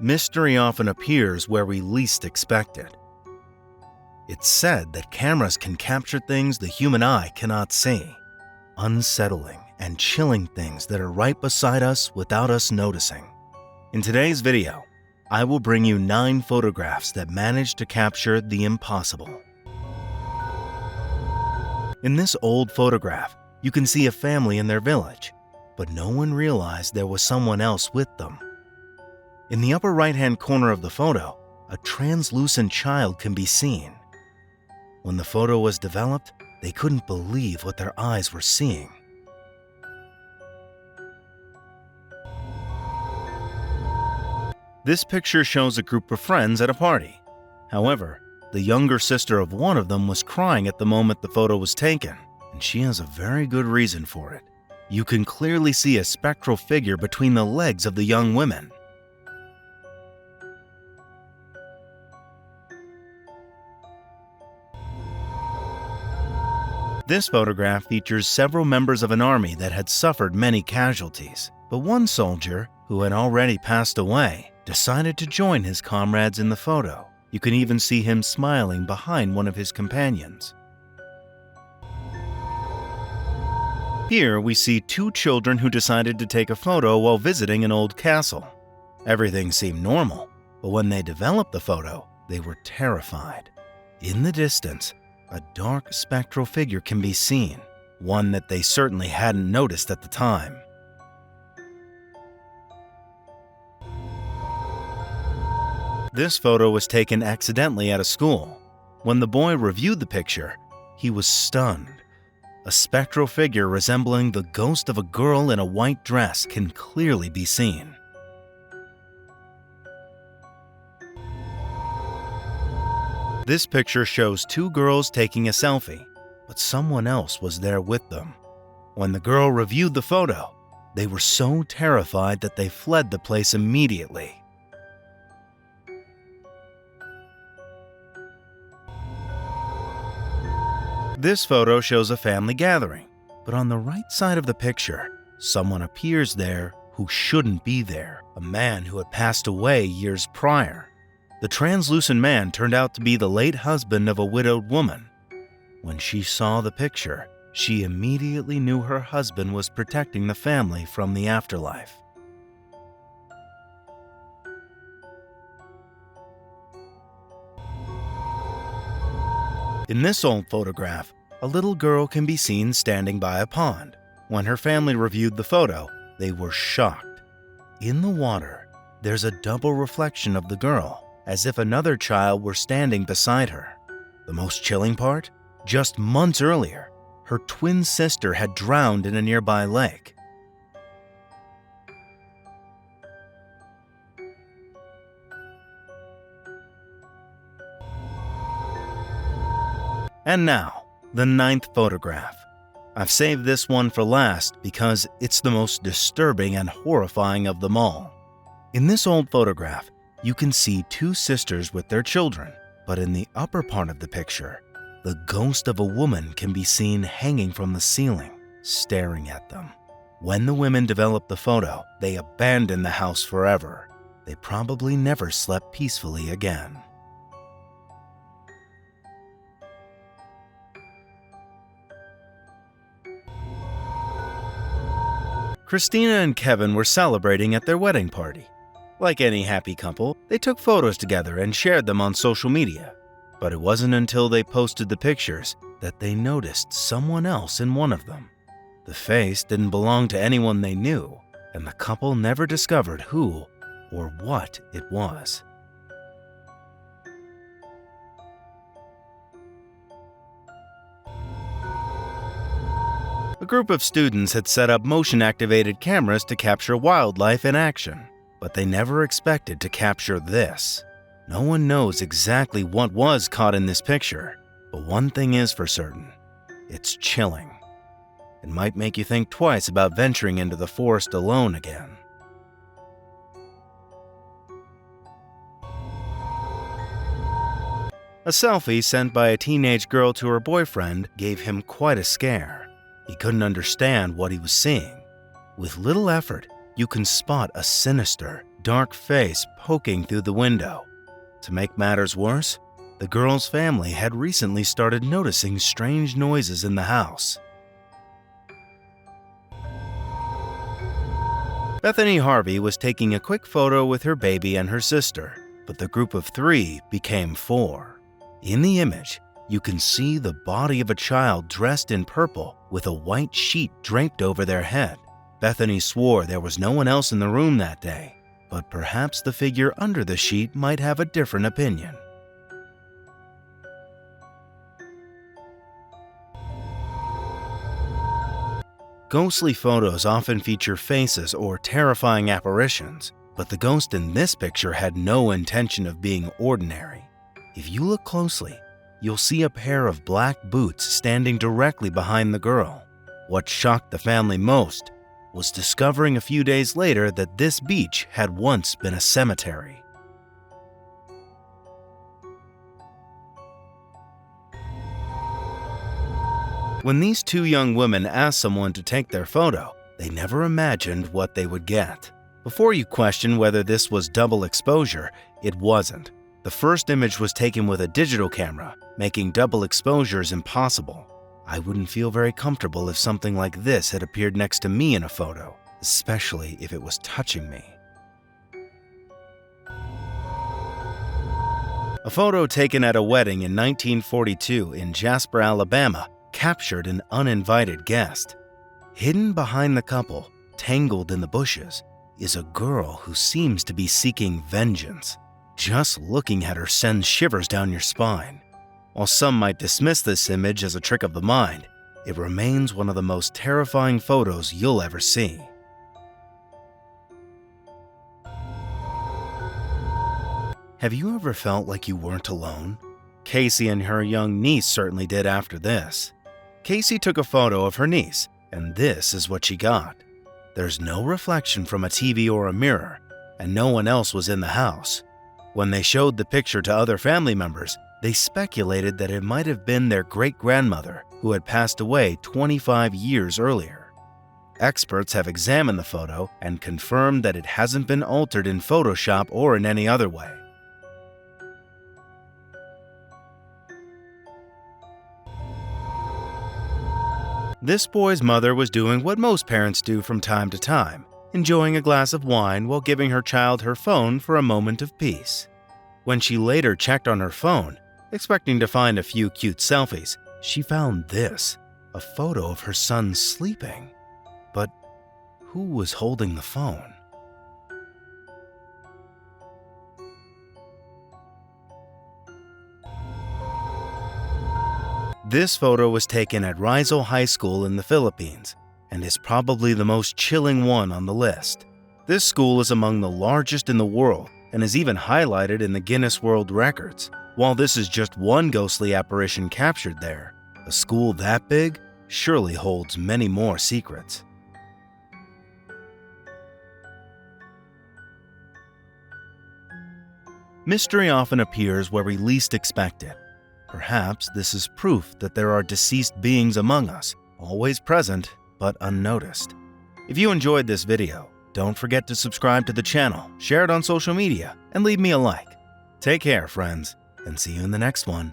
mystery often appears where we least expect it. It's said that cameras can capture things the human eye cannot see, unsettling and chilling things that are right beside us without us noticing. In today's video, I will bring you 9 photographs that manage to capture the impossible. In this old photograph, you can see a family in their village, but no one realized there was someone else with them. In the upper right-hand corner of the photo, a translucent child can be seen. When the photo was developed, they couldn't believe what their eyes were seeing. This picture shows a group of friends at a party. However, the younger sister of one of them was crying at the moment the photo was taken, and she has a very good reason for it. You can clearly see a spectral figure between the legs of the young women. This photograph features several members of an army that had suffered many casualties, but one soldier, who had already passed away, decided to join his comrades in the photo. You can even see him smiling behind one of his companions. Here we see 2 children who decided to take a photo while visiting an old castle. Everything seemed normal, but when they developed the photo, they were terrified. In the distance, a dark spectral figure can be seen, one that they certainly hadn't noticed at the time. This photo was taken accidentally at a school. When the boy reviewed the picture, he was stunned. A spectral figure resembling the ghost of a girl in a white dress can clearly be seen. This picture shows 2 girls taking a selfie, but someone else was there with them. When the girl reviewed the photo, they were so terrified that they fled the place immediately. This photo shows a family gathering, but on the right side of the picture, someone appears there who shouldn't be there, a man who had passed away years prior. The translucent man turned out to be the late husband of a widowed woman. When she saw the picture, she immediately knew her husband was protecting the family from the afterlife. In this old photograph, a little girl can be seen standing by a pond. When her family reviewed the photo, they were shocked. In the water, there's a double reflection of the girl, as if another child were standing beside her. The most chilling part? Just months earlier, her twin sister had drowned in a nearby lake. And now, the 9th photograph. I've saved this one for last because it's the most disturbing and horrifying of them all. In this old photograph, you can see 2 sisters with their children, but in the upper part of the picture, the ghost of a woman can be seen hanging from the ceiling, staring at them. When the women developed the photo, they abandoned the house forever. They probably never slept peacefully again. Christina and Kevin were celebrating at their wedding party. Like any happy couple, they took photos together and shared them on social media. But it wasn't until they posted the pictures that they noticed someone else in one of them. The face didn't belong to anyone they knew, and the couple never discovered who or what it was. A group of students had set up motion-activated cameras to capture wildlife in action, but they never expected to capture this. No one knows exactly what was caught in this picture, but one thing is for certain: it's chilling. It might make you think twice about venturing into the forest alone again. A selfie sent by a teenage girl to her boyfriend gave him quite a scare. He couldn't understand what he was seeing. With little effort, you can spot a sinister, dark face poking through the window. To make matters worse, the girl's family had recently started noticing strange noises in the house. Bethany Harvey was taking a quick photo with her baby and her sister, but the group of 3 became 4. In the image, you can see the body of a child dressed in purple with a white sheet draped over their head. Bethany swore there was no one else in the room that day, but perhaps the figure under the sheet might have a different opinion. Ghostly photos often feature faces or terrifying apparitions, but the ghost in this picture had no intention of being ordinary. If you look closely, you'll see a pair of black boots standing directly behind the girl. What shocked the family most was discovering a few days later that this beach had once been a cemetery. When these 2 young women asked someone to take their photo, they never imagined what they would get. Before you question whether this was double exposure, it wasn't. The first image was taken with a digital camera, making double exposures impossible. I wouldn't feel very comfortable if something like this had appeared next to me in a photo, especially if it was touching me. A photo taken at a wedding in 1942 in Jasper, Alabama, captured an uninvited guest. Hidden behind the couple, tangled in the bushes, is a girl who seems to be seeking vengeance. Just looking at her sends shivers down your spine. While some might dismiss this image as a trick of the mind, it remains one of the most terrifying photos you'll ever see. Have you ever felt like you weren't alone? Casey and her young niece certainly did after this. Casey took a photo of her niece, and this is what she got. There's no reflection from a TV or a mirror, and no one else was in the house. When they showed the picture to other family members, they speculated that it might have been their great-grandmother who had passed away 25 years earlier. Experts have examined the photo and confirmed that it hasn't been altered in Photoshop or in any other way. This boy's mother was doing what most parents do from time to time, enjoying a glass of wine while giving her child her phone for a moment of peace. When she later checked on her phone, expecting to find a few cute selfies, she found this, a photo of her son sleeping. But who was holding the phone? This photo was taken at Rizal High School in the Philippines and is probably the most chilling one on the list. This school is among the largest in the world and is even highlighted in the Guinness World Records. While this is just one ghostly apparition captured there, a school that big surely holds many more secrets. Mystery often appears where we least expect it. Perhaps this is proof that there are deceased beings among us, always present but unnoticed. If you enjoyed this video, don't forget to subscribe to the channel, share it on social media, and leave me a like. Take care, friends, and see you in the next one.